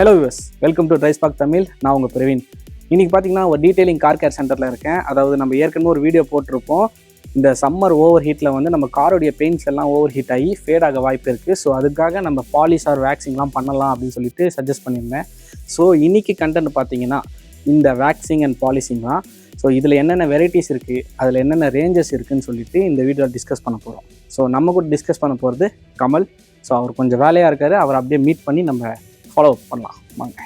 Hello viewers, welcome to DriveSpark Tamil. நான் உங்கள் பிரவீன். இன்றைக்கி பார்த்தீங்கன்னா ஒரு டீட்டெயிலிங் கார் கேர் சென்டரில் இருக்கேன். அதாவது நம்ம ஏற்கனவே ஒரு வீடியோ போட்டிருப்போம். இந்த சம்மர் ஓவர் ஹீட்டில் வந்து நம்ம காரோடைய பெயிண்ட்ஸ் எல்லாம் ஓவர் ஹீட் ஆகி ஃபேட் ஆக வாய்ப்பு இருக்குது. ஸோ அதுக்காக நம்ம பாலிஷ் ஆர் வேக்சிங்லாம் பண்ணலாம் அப்படின்னு சொல்லிட்டு சஜஸ்ட் பண்ணியிருந்தேன். ஸோ இன்றைக்கி கண்டென்ட் பார்த்தீங்கன்னா இந்த வேக்சிங் அண்ட் பாலிஷிங் தான். ஸோ இதில் என்னென்ன வெரைட்டிஸ் இருக்குது, அதில் என்னென்ன ரேஞ்சஸ் இருக்குதுன்னு சொல்லிட்டு இந்த வீடியோவில் டிஸ்கஸ் பண்ண போகிறோம். ஸோ நம்ம கூட டிஸ்கஸ் பண்ண போகிறது கமல். ஸோ அவர் கொஞ்சம் வேலையாக இருக்கார். அவர் அப்படியே மீட் பண்ணி நம்ம ஃபாலோ பண்ணலாம் வாங்க.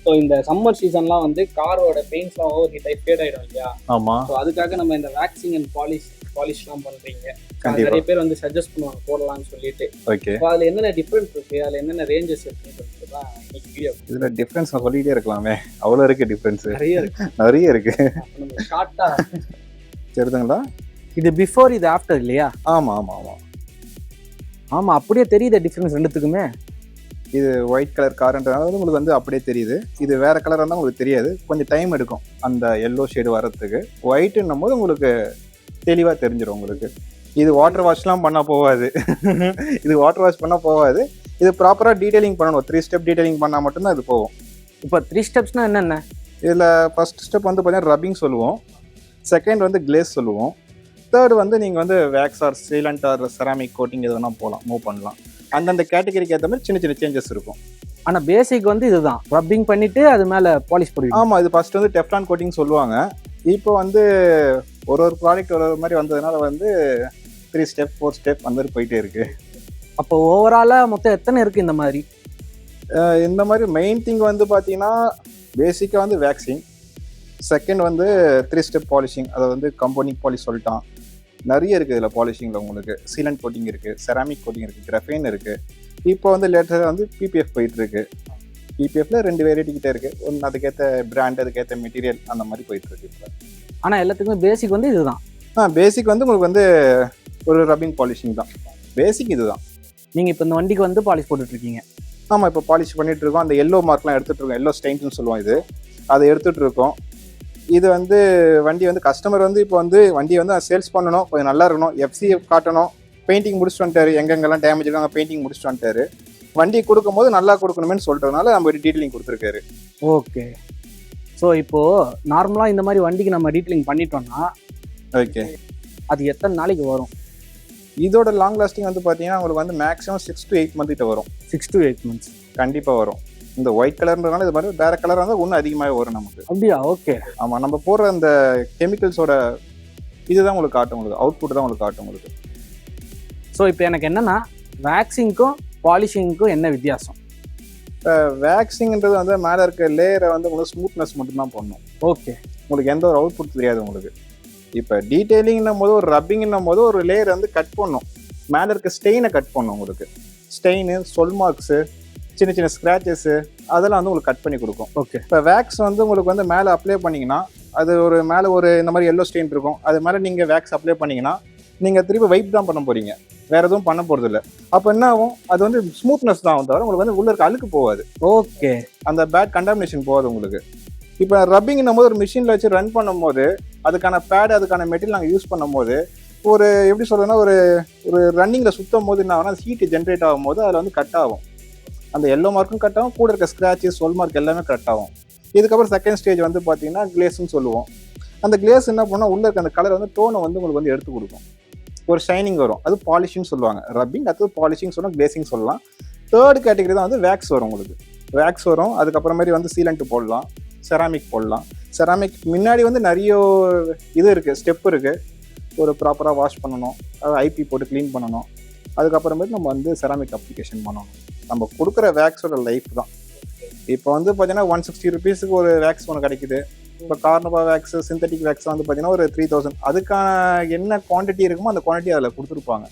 ஸோ இந்த சம்மர் சீசன்லாம் வந்து காரோட பெயிண்ட்ஸ்லாம் ஓவர் ஹீட் ஆகி ஃபேட் ஆகிடும் இல்லையா? ஆமாம். ஸோ அதுக்காக நம்ம இந்த வேக்சிங் அண்ட் பாலிஷ்லாம் பண்ணுறீங்க. நிறைய பேர் வந்து சஜஸ்ட் பண்ணுவாங்க போடலாம்னு சொல்லிட்டு. ஓகே. ஸோ அதில் என்னென்ன டிஃப்ரென்ஸ் இருக்குது, அதில் என்னென்ன ரேஞ்சஸ் இருக்குன்னு சொல்லிட்டு தான் இன்னைக்கு வீடியோ. இதில் டிஃப்ரென்ஸ் நான் சொல்லிகிட்டே இருக்கலாமே, அவ்வளோ இருக்குது டிஃப்ரென்ஸ். நிறைய இருக்குது. நம்ம ஷார்ட்டாக தெரியுதுங்களா? இது பிஃபோர் இது ஆஃப்டர் இல்லையா? ஆமாம் ஆமாம் ஆமாம் ஆமாம். அப்படியே தெரியுது டிஃப்ரென்ஸ் ரெண்டுத்துக்குமே. இது ஒயிட் கலர் கார்ன்றதுனால உங்களுக்கு வந்து அப்படியே தெரியுது. இது வேறு கலராக இருந்தால் உங்களுக்கு தெரியாது, கொஞ்சம் டைம் எடுக்கும் அந்த எல்லோ ஷேடு வர்றதுக்கு. ஒயிட்டுன்னும் போது உங்களுக்கு தெளிவாக தெரிஞ்சிடும் உங்களுக்கு. இது வாட்டர் வாஷ்லாம் பண்ணால் போகாது. இது வாட்டர் வாஷ் பண்ணால் போகாது. இது ப்ராப்பராக டீட்டெயிலிங் பண்ணணும். 3 ஸ்டெப் டீட்டெயிலிங் பண்ணால் மட்டும்தான் இது போகும். இப்போ 3 ஸ்டெப்ஸ்னால் என்னென்ன? இதில் ஃபஸ்ட் ஸ்டெப் வந்து பார்த்தீங்கன்னா ரப்பிங் சொல்லுவோம். செகண்ட் வந்து கிளேஸ் சொல்லுவோம். தேர்டு வந்து நீங்கள் வந்து wax or sealant or ceramic coating எது வேணால் போகலாம், மூவ் பண்ணலாம். அந்தந்த கேட்டகரிக்கு ஏற்ற மாதிரி சின்ன சின்ன சேஞ்சஸ் இருக்கும். ஆனால் பேசிக் வந்து இதுதான், ரப்பிங் பண்ணிவிட்டு அது மேலே பாலிஷ் போடுவீங்க. ஆமாம். இது ஃபஸ்ட் வந்து டெஃப்லான் கோட்டிங் சொல்லுவாங்க. இப்போ வந்து ஒரு ப்ராடக்ட் ஒரு மாதிரி வந்ததுனால வந்து 3 ஸ்டெப் 4 ஸ்டெப் அந்த மாதிரி போயிட்டே இருக்குது. அப்போ ஓவராலாக மொத்தம் எத்தனை இருக்குது இந்த மாதிரி? இந்த மாதிரி மெயின் திங் வந்து பார்த்தீங்கன்னா பேசிக்காக வந்து வேக்சிங். செகண்ட் வந்து 3 ஸ்டெப் பாலிஷிங், அதை வந்து கம்போனிக் பாலிஷ் சொல்லிட்டான். நிறைய இருக்குது இதில் பாலிஷிங்கில். உங்களுக்கு சீலண்ட் கோட்டிங் இருக்குது, செராமிக் கோட்டிங் இருக்குது, கிராஃபைன் இருக்குது. இப்போ வந்து லேட்டஸ்ட்டாக வந்து பிபிஎஃப் போயிட்டுருக்கு. பிபிஎஃப்ல 2 வெரைட்டி கிட்டே இருக்குது. ஒன்று அதுக்கேற்ற பிராண்ட், அதுக்கேற்ற மெட்டீரியல், அந்த மாதிரி போயிட்டுருக்கு இப்போ. ஆனால் எல்லாத்துக்குமே பேசிக் வந்து இதுதான். பேசிக் வந்து உங்களுக்கு வந்து ஒரு ரப்பிங் பாலிஷிங் தான். பேசிக் இதுதான். நீங்கள் இப்போ இந்த வண்டிக்கு வந்து பாலிஷ் போட்டுட்ருக்கீங்க? ஆமாம். இப்போ பாலிஷ் பண்ணிகிட்டு இருக்கோம். அந்த எல்லோ மார்க்லாம் எடுத்துகிட்டு இருக்கோம். எல்லோ ஸ்டெயின்ஸ்னு சொல்லுவோம். இது அதை எடுத்துகிட்டு இருக்கோம். இது வந்து வண்டி வந்து கஸ்டமர் வந்து இப்போ வந்து வண்டியை வந்து சேல்ஸ் பண்ணணும், கொஞ்சம் நல்லா இருக்கணும், எஃப்சி காட்டணும், பெயிண்டிங் முடிச்சுட்டு வந்துட்டாரு, எங்கெங்கெல்லாம் டேமேஜ் இருக்காங்க பெயிண்டிங் முடிச்சுட்டு வந்துட்டாரு. வண்டி கொடுக்கும்போது நல்லா கொடுக்கணுமேனு சொல்கிறதுனால நம்ம ஒரு டீட்டெயிலிங் கொடுத்துருக்காரு. ஓகே. ஸோ இப்போது நார்மலாக இந்த மாதிரி வண்டிக்கு நம்ம டீட்டெயிலிங் பண்ணிட்டோம்னா ஓகே, அது எத்தனை நாளைக்கு வரும்? இதோட லாங் லாஸ்டிங் வந்து பார்த்தீங்கன்னா உங்களுக்கு வந்து மேக்ஸிமம் 6 to 8 மந்த் கிட்ட வரும். 6 to 8 months கண்டிப்பாக வரும். இந்த ஒயிட் கலர்ன்றதுனால இது மாதிரி வேறு கலராக இருந்தால் இன்னும் அதிகமாக வரும் நமக்கு. அப்படியா? ஓகே. ஆமாம். நம்ம போடுற அந்த கெமிக்கல்ஸோட இதுதான் உங்களுக்கு காட்டும், உங்களுக்கு அவுட்புட் தான் உங்களுக்கு காட்டும் உங்களுக்கு. ஸோ இப்போ எனக்கு என்னென்னா வேக்சிங்க்கும் பாலிஷிங்க்கும் என்ன வித்தியாசம்? இப்போ வேக்சிங்ன்றது வந்து மேலே இருக்க லேயரை வந்து உங்களுக்கு ஸ்மூத்னஸ் மட்டும்தான் பண்ணணும். ஓகே. உங்களுக்கு எந்த ஒரு அவுட்புட் தெரியாது உங்களுக்கு. இப்போ டீட்டெயிலிங்னும் போது ஒரு ரப்பிங்னும் போது ஒரு லேயர் வந்து கட் பண்ணும், மேலே இருக்க ஸ்டெயினை கட் பண்ணும். உங்களுக்கு ஸ்டெயின், சொல் மார்க்ஸு, சின்ன சின்ன ஸ்க்ராச்சஸ்ஸு, அதெல்லாம் வந்து உங்களுக்கு கட் பண்ணி கொடுக்கும். ஓகே. இப்போ வேக்ஸ் வந்து உங்களுக்கு வந்து மேலே அப்ளை பண்ணிங்கன்னா அது ஒரு மேலே ஒரு இந்த மாதிரி எல்லோ ஸ்டெயின் இருக்கும். அது மேலே நீங்கள் வேக்ஸ் அப்ளை பண்ணிங்கன்னா நீங்கள் திருப்பி வைப் தான் பண்ண போகிறீங்க, வேறு எதுவும் பண்ண போகிறது இல்லை. அப்போ என்ன ஆகும், அது வந்து ஸ்மூத்னஸ் தான் தவிர உங்களுக்கு வந்து உள்ள இருக்க அழுக்கு போகாது. ஓகே. அந்த பேட் கண்டாமினேஷன் போகாது உங்களுக்கு. இப்போ ரப்பிங்னும் போது ஒரு மிஷினில் வச்சு ரன் பண்ணும்போது அதுக்கான பேட், அதுக்கான மெட்டீரியல் நாங்கள் யூஸ் பண்ணும்போது ஒரு எப்படி சொல்கிறதுன்னா ஒரு ஒரு ரன்னிங்கில் சுற்றும் போது என்ன ஆகும்னா ஹீட் ஜென்ரேட் ஆகும் போது அதில் வந்து கட் ஆகும். அந்த எல்லோ மார்க்கும் கட் ஆகும், கூட இருக்க ஸ்க்ராட்சஸ், சொல் மார்க் எல்லாமே கட் ஆகும். இதுக்கப்புறம் செகண்ட் ஸ்டேஜ் வந்து பார்த்தீங்கன்னா கிளேஸ்ன்னு சொல்லுவோம். அந்த கிளேஸ் என்ன பண்ணால் உள்ள இருக்க அந்த கலர் வந்து டோனை வந்து உங்களுக்கு வந்து எடுத்து கொடுக்கும், ஒரு ஷைனிங் வரும். அது பாலிஷிங் சொல்லுவாங்க. ரப்பிங், அடுத்தது பாலிஷிங் சொல்லலாம், கிளேசிங் சொல்லலாம். தேர்ட் கேட்டகரி தான் வந்து வேக்ஸ் வரும். உங்களுக்கு வேக்ஸ் வரும். அதுக்கப்புறமேரி வந்து சீலண்ட் போடலாம், செராமிக் போடலாம். செராமிக் முன்னாடி வந்து நிறைய இது இருக்குது, ஸ்டெப் இருக்குது. ஒரு ப்ராப்பராக வாஷ் பண்ணணும், அது ஐபி போட்டு க்ளீன் பண்ணணும். அதுக்கப்புறமேட்டு நம்ம வந்து செராமிக் அப்ளிகேஷன் பண்ணணும். நம்ம கொடுக்குற வேக்ஸோட லைஃப் தான். இப்போ வந்து பார்த்தீங்கன்னா 160 rupeesக்கு ஒரு வேக்ஸ் ஒன்று கிடைக்குது. இப்போ கார்னபா வேக்ஸ், சிந்தட்டிக் வேக்ஸ் வந்து பார்த்தீங்கன்னா ஒரு 3000. அதுக்கான என்ன குவான்டிட்டி இருக்குமோ அந்த குவான்டிட்டி அதில் கொடுத்துருப்பாங்க.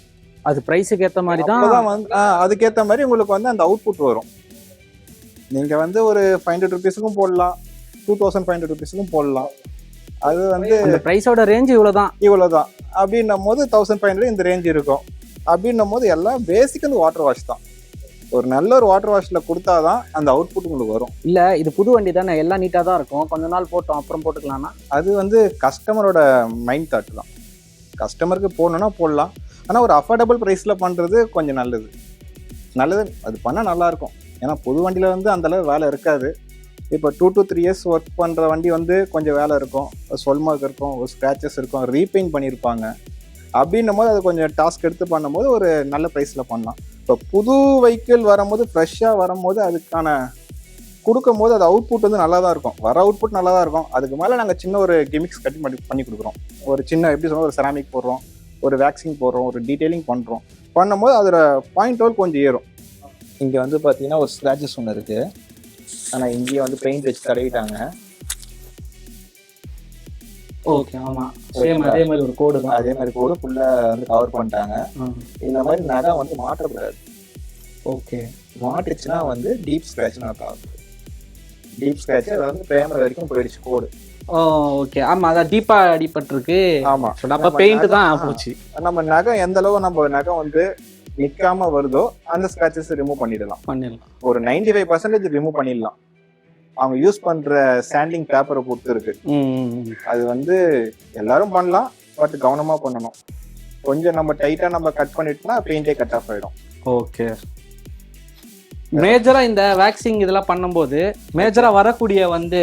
அது ப்ரைஸுக்கு ஏற்ற மாதிரி தான் வந்து அதுக்கேற்ற மாதிரி உங்களுக்கு வந்து அந்த அவுட்புட் வரும். நீங்கள் வந்து ஒரு 500 rupeesக்கும் போடலாம், 2500 rupeesக்கும் போடலாம். அது வந்து அந்த ப்ரைஸோட ரேஞ்ச் இவ்வளோதான். அப்படின்னும் போது 1500 இந்த ரேஞ்ச் இருக்கும். அப்படின்னும் போது எல்லாம் பேசிக் வந்து வாட்டர் வாஷ் தான். ஒரு நல்ல ஒரு வாட்டர் வாஷில் கொடுத்தா தான் அந்த அவுட்புட் உங்களுக்கு வரும். இல்லை, இது புது வண்டி தானே, எல்லாம் நீட்டாக தான் இருக்கும், கொஞ்ச நாள் போட்டோம் அப்புறம் போட்டுக்கலாம்னா? அது வந்து கஸ்டமரோட மைண்ட் தாட் தான். கஸ்டமருக்கு போடணுன்னா போடலாம். ஆனால் ஒரு அஃபோர்டபுள் ப்ரைஸில் பண்ணுறது கொஞ்சம் நல்லது. அது பண்ணால் நல்லாயிருக்கும். ஏன்னா புது வண்டியில் வந்து அந்தளவு வேலை இருக்காது. இப்போ 2 to 3 years ஒர்க் பண்ணுற வண்டி வந்து கொஞ்சம் வேலை இருக்கும், சொல் மார்க் இருக்கும், ஒரு ஸ்க்ராச்சஸ் இருக்கும், ரீபெயிண்ட் பண்ணியிருப்பாங்க. அப்படின்னும் போது அது கொஞ்சம் டாஸ்க் எடுத்து பண்ணும்போது ஒரு நல்ல ப்ரைஸில் பண்ணலாம். இப்போ புது வெஹிக்கிள் வரும்போது ஃப்ரெஷ்ஷாக வரும்போது அதுக்கான கொடுக்கும் போது அது அவுட்புட் வந்து நல்லா தான் இருக்கும். வர அவுட்புட் நல்லா தான் இருக்கும். அதுக்கு மேலே நாங்கள் சின்ன ஒரு கிமிக்ஸ் பண்ணி கொடுக்குறோம். ஒரு சின்ன எப்படி சொல்லுவோம், ஒரு செராமிக் போடுறோம், ஒரு வேக்சிங் போடுறோம், ஒரு டீட்டெயிலிங் பண்ணும்போது அதோட பாயிண்ட் அவுட் கொஞ்சம் ஏறும். இங்கே வந்து பார்த்தீங்கன்னா ஒரு ஸ்க்ராச்சஸ் ஒன்று இருக்குது. ஆனால் இங்கேயே வந்து பெயிண்ட் வச்சு தடவிட்டாங்க. ஓகே, ஆமாம், சேம் அதே மாதிரி ஒரு கோடு தான். அதே மாதிரி கோடு ஃபுல்லாக வந்து கவர் பண்ணிட்டாங்க. இந்த மாதிரி நகை வந்து மாற்றக்கூடாது. ஓகே, மாட்டுச்சுன்னா வந்து டீப் ஸ்க்ராட்ச்னு அர்த்தம். டீப் ஸ்க்ராட்ச் அது வந்து பேமர் வரைக்கும் போயிடுச்சு கோடு. ஓகே, ஆமாம், அதான் டீப்பாக அடிபட்டிருக்கு. ஆமாம், அப்போ பெயிண்ட் தான் போச்சு. நம்ம நகை எந்த அளவு நம்ம நகை வந்து நிற்காம வருதோ அந்த ஸ்க்ராச்சஸ் ரிமூவ் பண்ணிடலாம். ஒரு 95% ரிமூவ் பண்ணிடலாம். அவங்க யூஸ் பண்ற சாண்டிங் பேப்பரை பொறுத்து இருக்கு. அது வந்து எல்லாரும் பண்ணலாம், பட் கவனமா பண்ணணும். கொஞ்சம் நம்ம டைட்டா நம்ம கட் பண்ணிட்டோம்னா பெயிண்டே கட் ஆஃப் ஆயிடும். ஓகே, மேஜரா இந்த வேக்சிங் இதெல்லாம் பண்ணும்போது மேஜரா வரக்கூடிய வந்து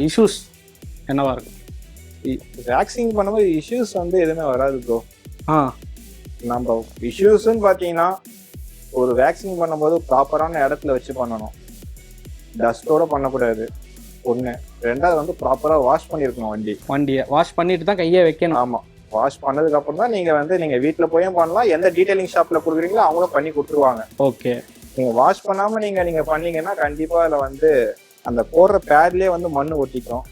இஷ்யூஸ் என்னவா இருக்கும்? வேக்சிங் பண்ணும்போது இஷ்யூஸ் வந்து எதுவுமே வராது ப்ரோ. நம்ம இஷ்யூஸ்ன்னு பார்த்தீங்கன்னா ஒரு வேக்சிங் பண்ணும்போது ப்ராப்பரான இடத்துல வச்சு பண்ணணும். டஸ்டோட பண்ணக்கூடாது ஒன்று. ரெண்டாவது வந்து ப்ராப்பராக வாஷ் பண்ணியிருக்கணும். வண்டியை வாஷ் பண்ணிட்டு தான் கையை வைக்கணும். ஆமாம், வாஷ் பண்ணதுக்கு அப்புறம் தான் நீங்கள் வீட்டில் போயும் பண்ணலாம். எந்த டீடைலிங் ஷாப்பில் கொடுக்குறீங்களோ அவங்களும் பண்ணி கொடுத்துருவாங்க. ஓகே, நீங்கள் வாஷ் பண்ணாமல் நீங்கள் பண்ணீங்கன்னா கண்டிப்பாக அதில் வந்து அந்த போடுற பேட்லேயே வந்து மண் ஒட்டிக்கும்.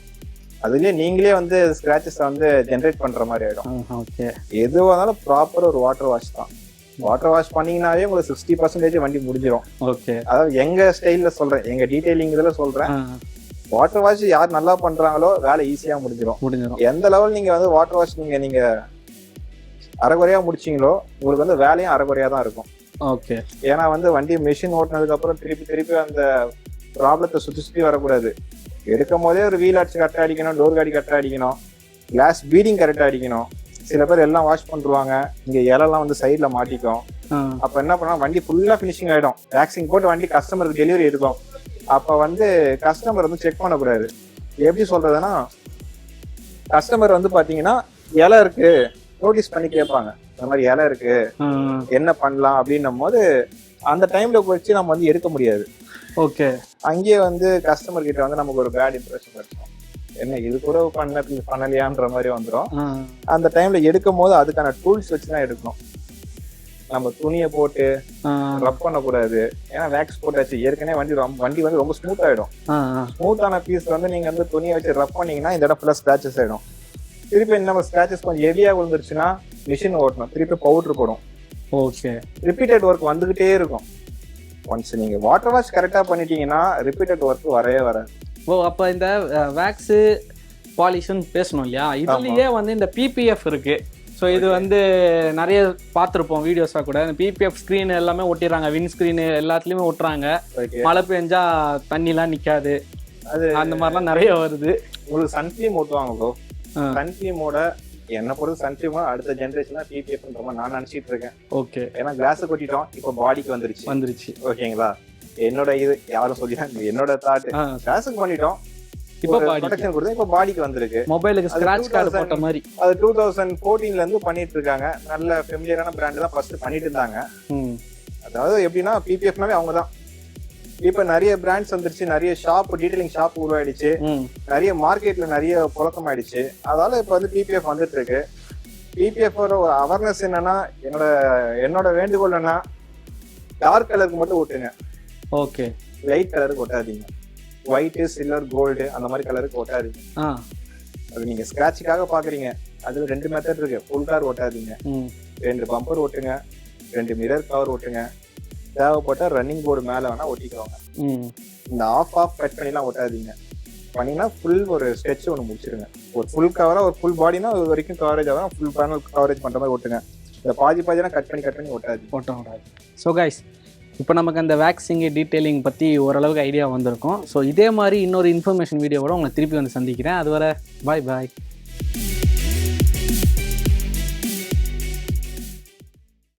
அதுலேயே நீங்களே வந்து ஸ்க்ராச்சஸ் வந்து ஜென்ரேட் பண்ணுற மாதிரி ஆகிடும். ஓகே, எதுவாக இருந்தாலும் ப்ராப்பர் ஒரு வாட்டர் வாஷ் தான். வாட்டர் வாஷ் பண்ணீங்கன்னாவே உங்களுக்கு 60% வண்டி முடிஞ்சிடும். ஓகே, அதாவது எங்க ஸ்டைல்ல சொல்றேன், எங்க டீடைலிங் இதுல சொல்றேன். வாட்டர் வாஷ் யார் நல்லா பண்றாங்களோ வேலை ஈஸியா முடிஞ்சிடும். எந்த லெவல் நீங்க வந்து வாட்டர் வாஷ் நீங்க அரைகுறையா முடிச்சீங்களோ உங்களுக்கு வந்து வேலையும் அரைகுறையா தான் இருக்கும். ஓகே, ஏன்னா வந்து வண்டி மிஷின் ஓட்டினதுக்கு அப்புறம் திருப்பி அந்த ப்ராப்ளத்தை சுத்தி வரக்கூடாது. எடுக்கும் போதே ஒரு வீல் ஆட்சி கரெக்டாக அடிக்கணும், டோர் காடி கரெக்டாக அடிக்கணும், கிளாஸ் பீடிங் கரெக்டாக அடிக்கணும். சில பேர் எல்லாம் வாஷ் பண்ணிருவாங்க, இங்க இலெல்லாம் வந்து சைட்ல மாட்டிக்கும். அப்ப என்ன பண்ணா வண்டி ஃபுல்லா ஃபினிஷிங் ஆயிடும். வேக்சிங் போட்டு வண்டி கஸ்டமருக்கு டெலிவரி இருக்கும். அப்ப வந்து கஸ்டமர் வந்து செக் பண்ணக்கூடாது. எப்படி சொல்றதுன்னா, கஸ்டமர் வந்து பாத்தீங்கன்னா இலை இருக்கு நோட்டீஸ் பண்ணி கேட்பாங்க, இந்த மாதிரி இலை இருக்கு என்ன பண்ணலாம் அப்படின்னும் போது அந்த டைம்ல வச்சு நம்ம வந்து எடுக்க முடியாது. ஓகே, அங்கேயே வந்து கஸ்டமர் கிட்ட வந்து நமக்கு ஒரு பேட் இம்ப்ரெஷன் இருக்கும். என்ன இது கூட பண்ணலையான்ற மாதிரி வந்துடும். அந்த டைம்ல எடுக்கும் போது அதுக்கான டூல்ஸ் வச்சுதான் எடுக்கணும். நம்ம துணியை போட்டு ரப் பண்ணக்கூடாது. ஏன்னா வேக்ஸ் போட்டாச்சு, ஏற்கனவே வண்டி வந்து ரொம்ப ஸ்மூத் ஆயிடும். ஸ்மூத்தான பீஸ் வந்து நீங்க வந்து துணியை வச்சு ரப் பண்ணீங்கன்னா இந்த இடம் ஃபுல்லா ஸ்கிராச்சஸ் ஆயிடும். திருப்பி நம்ம ஸ்கிராச்சஸ் கொஞ்சம் ஹெவியா விழுந்துருச்சுன்னா மிஷின் ஓட்டணும், திருப்பி பவுடர் போடும். ஓகே, ரிப்பீட்டட் ஒர்க் வந்துகிட்டே இருக்கும். ஒன்ஸ் நீங்க வாட்டர் வாஷ் கரெக்டா பண்ணிட்டீங்கன்னா ரிப்பீட்டட் ஒர்க் வரவே வராது. அப்போ இந்த வேக்ஸு பாலிஷ்னு பேசணும் இல்லையா, இதுலேயே வந்து இந்த பிபிஎஃப் இருக்கு. ஸோ இது வந்து நிறைய பார்த்துருப்போம் வீடியோஸாக கூட. இந்த பிபிஎஃப் ஸ்க்ரீன் எல்லாமே ஒட்டிடுறாங்க, வின் ஸ்க்ரீனு எல்லாத்துலேயுமே ஒட்டுறாங்க. மழை பெஞ்சா தண்ணிலாம் நிற்காது, அது அந்த மாதிரிலாம் நிறைய வருது. உங்களுக்கு சன்ஃபிலிம் ஓட்டுவாங்க ப்ரோ. சன்ஃபிலிமோட என்ன பொறுத்து சன்ஃபிலிமோ அடுத்த ஜென்ரேஷன் பிபிஎஃப்ன்ற மாதிரி நான் நினச்சிட்டு இருக்கேன். ஓகே, ஏன்னா கிளாஸை கொட்டிட்டோம், இப்போ பாடிக்கு வந்துருச்சு. ஓகேங்களா, என்னோட இது யாரும் சொல்லிட்டாங்க, என்னோட தாட் கிளாஸுக்கு பண்ணிட்டோம், இப்போ ப்ரொடெக்ஷன் கொடுத்து இப்போ பாடிக்கு வந்திருக்கு. மொபைலுக்கு ஸ்கிராட்ச் கார்டு போட்ட மாதிரி அது 2014ல இருந்து பண்ணிட்டு இருக்காங்க. நல்ல ஃபெமிலியரான பிராண்ட் தான் ஃபர்ஸ்ட் பண்ணிட்டு இருந்தாங்க. அதாவது எப்படின்னா பிபிஎஃப்னாவே அவங்க தான். இப்ப நிறைய பிராண்ட்ஸ் வந்துருச்சு, நிறைய ஷாப் டீடைலிங் ஷாப் உருவாயிடுச்சு, நிறைய மார்க்கெட்ல நிறைய புழக்கம் ஆயிடுச்சு. அதனால இப்ப வந்து பிபிஎஃப் வந்துட்டு இருக்கு. பிபிஎஃப் ஒரு அவேர்னஸ் என்னன்னா, என்னோட வேண்டுகோள் என்ன, டார்க் கலருக்கு மட்டும் ஓட்டுங்க. ஓகே, லைட் கலருக்கு ஓட்டாதீங்க. ஒயிட், சில்வர், கோல்டு அந்த மாதிரி கலருக்கு ஓட்டாதீங்க. அது நீங்க ஸ்கிராட்சுக்காக பாக்குறீங்க, அதுல 2 மெத்தட் இருக்கு. ஃபுல் கார் ஓட்டாதீங்க, 2 பம்பர் ஓட்டுங்க, 2 மிரர் கவர் ஓட்டுங்க, தேவைப்பட்ட ரன்னிங் போர்டு மேல வேணா ஓட்டிக்குவாங்க. இந்த ஆஃப் கட் பண்ணிலாம் ஓட்டாதீங்க. பண்ணீங்கன்னா ஃபுல் ஒரு ஸ்ட்ரெச் ஒன்று முடிச்சிருங்க. ஒரு ஃபுல் கவரா ஒரு ஃபுல் பாடினா அது வரைக்கும் கவரேஜ் ஆகும், ஃபுல் பேனல் கவரேஜ் பண்ற மாதிரி ஓட்டுங்க. இந்த பாதினா கட் பண்ணி ஓட்டாது. ஸோ கைஸ், இப்போ நமக்கு அந்த வேக்சிங்கு டீட்டெயிலிங் பற்றி ஓரளவுக்கு ஐடியா வந்திருக்கும். ஸோ இதே மாதிரி இன்னொரு இன்ஃபர்மேஷன் வீடியோவோட உங்களை திருப்பி வந்து சந்திக்கிறேன். அதுவரை பாய்.